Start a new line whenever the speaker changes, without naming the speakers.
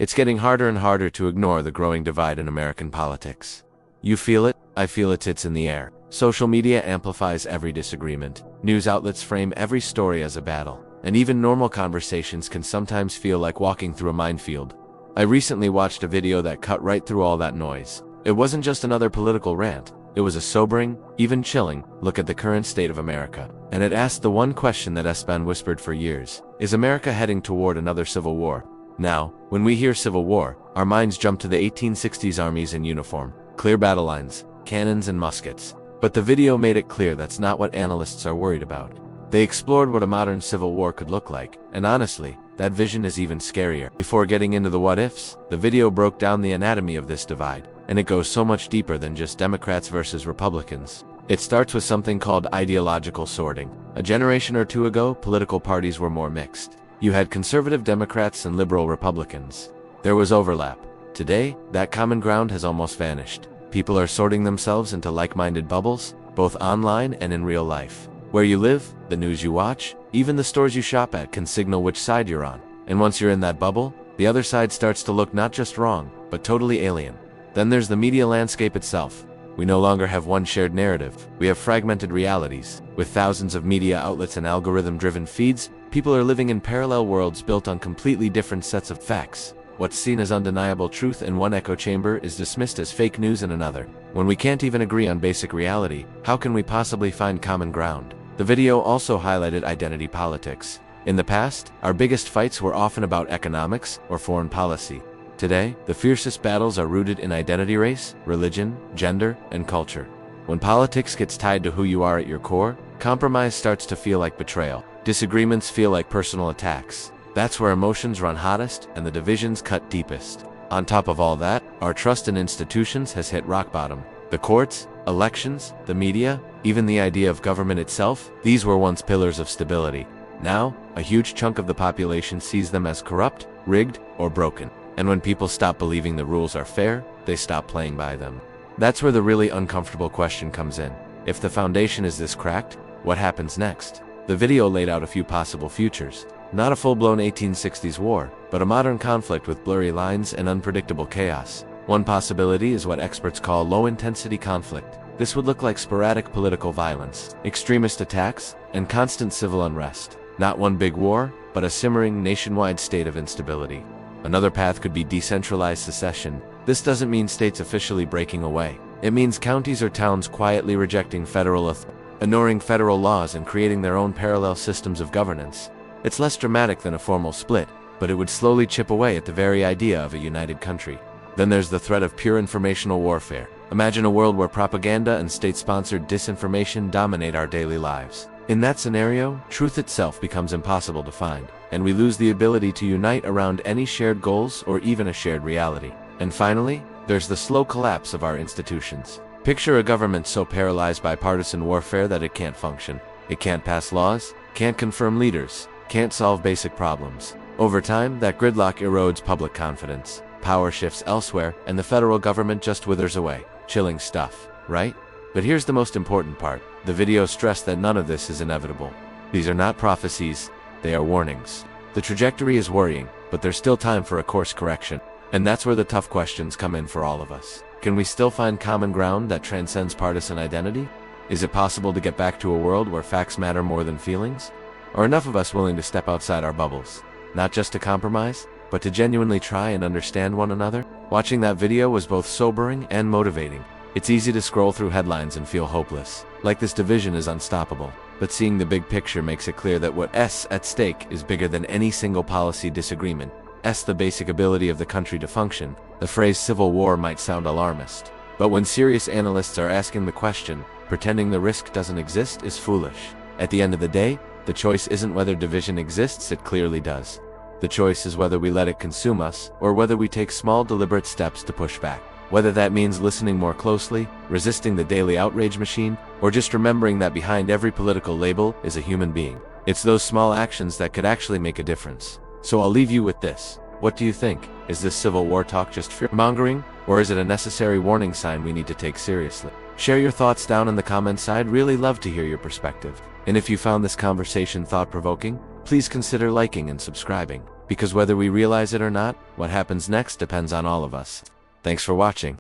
It's getting harder and harder to ignore the growing divide in American politics. You feel it, I feel it, it's in the air. Social media amplifies every disagreement. News outlets frame every story as a battle. And even normal conversations can sometimes feel like walking through a minefield. I recently watched a video that cut right through all that noise. It wasn't just another political rant. It was a sobering, even chilling, look at the current state of America. And it asked the one question that Espan whispered for years. Is America heading toward another civil war? Now, when we hear civil war, our minds jump to the 1860s armies in uniform, clear battle lines, cannons and muskets. But the video made it clear that's not what analysts are worried about. They explored what a modern civil war could look like, and honestly, that vision is even scarier. Before getting into the what-ifs, the video broke down the anatomy of this divide, and it goes so much deeper than just Democrats versus Republicans. It starts with something called ideological sorting. A generation or two ago, political parties were more mixed. You had conservative Democrats and liberal Republicans. There was overlap. Today, that common ground has almost vanished. People are sorting themselves into like-minded bubbles, both online and in real life. Where you live, the news you watch, even the stores you shop at can signal which side you're on. And once you're in that bubble, the other side starts to look not just wrong, but totally alien. Then there's the media landscape itself. We no longer have one shared narrative. We have fragmented realities. With thousands of media outlets and algorithm-driven feeds, people are living in parallel worlds built on completely different sets of facts. What's seen as undeniable truth in one echo chamber is dismissed as fake news in another. When we can't even agree on basic reality, how can we possibly find common ground? The video also highlighted identity politics. In the past, our biggest fights were often about economics or foreign policy. Today, the fiercest battles are rooted in identity, race, religion, gender, and culture. When politics gets tied to who you are at your core, compromise starts to feel like betrayal. Disagreements feel like personal attacks. That's where emotions run hottest and the divisions cut deepest. On top of all that, our trust in institutions has hit rock bottom. The courts, elections, the media, even the idea of government itself, these were once pillars of stability. Now, a huge chunk of the population sees them as corrupt, rigged, or broken. And when people stop believing the rules are fair, they stop playing by them. That's where the really uncomfortable question comes in. If the foundation is this cracked, what happens next? The video laid out a few possible futures. Not a full-blown 1860s war, but a modern conflict with blurry lines and unpredictable chaos. One possibility is what experts call low-intensity conflict. This would look like sporadic political violence, extremist attacks, and constant civil unrest. Not one big war, but a simmering nationwide state of instability. Another path could be decentralized secession. This doesn't mean states officially breaking away. It means counties or towns quietly rejecting federal authority, ignoring federal laws and creating their own parallel systems of governance. It's less dramatic than a formal split, but it would slowly chip away at the very idea of a united country. Then there's the threat of pure informational warfare. Imagine a world where propaganda and state-sponsored disinformation dominate our daily lives. In that scenario, truth itself becomes impossible to find, and we lose the ability to unite around any shared goals or even a shared reality. And finally, there's the slow collapse of our institutions. Picture a government so paralyzed by partisan warfare that it can't function. It can't pass laws, can't confirm leaders, can't solve basic problems. Over time, that gridlock erodes public confidence. Power shifts elsewhere, and the federal government just withers away. Chilling stuff, right? But here's the most important part. The video stressed that none of this is inevitable. These are not prophecies, they are warnings. The trajectory is worrying, but there's still time for a course correction. And that's where the tough questions come in for all of us. Can we still find common ground that transcends partisan identity? Is it possible to get back to a world where facts matter more than feelings? Are enough of us willing to step outside our bubbles? Not just to compromise, but to genuinely try and understand one another? Watching that video was both sobering and motivating. It's easy to scroll through headlines and feel hopeless, like this division is unstoppable. But seeing the big picture makes it clear that what's at stake is bigger than any single policy disagreement. The basic ability of the country to function. The phrase civil war might sound alarmist, but when serious analysts are asking the question, pretending the risk doesn't exist is foolish. At the end of the day, the choice isn't whether division exists, it clearly does. The choice is whether we let it consume us, or whether we take small deliberate steps to push back. Whether that means listening more closely, resisting the daily outrage machine, or just remembering that behind every political label is a human being. It's those small actions that could actually make a difference. So I'll leave you with this. What do you think? Is this civil war talk just fear-mongering, or is it a necessary warning sign we need to take seriously? Share your thoughts down in the comments. I'd really love to hear your perspective. And if you found this conversation thought-provoking, please consider liking and subscribing. Because whether we realize it or not, what happens next depends on all of us. Thanks for watching.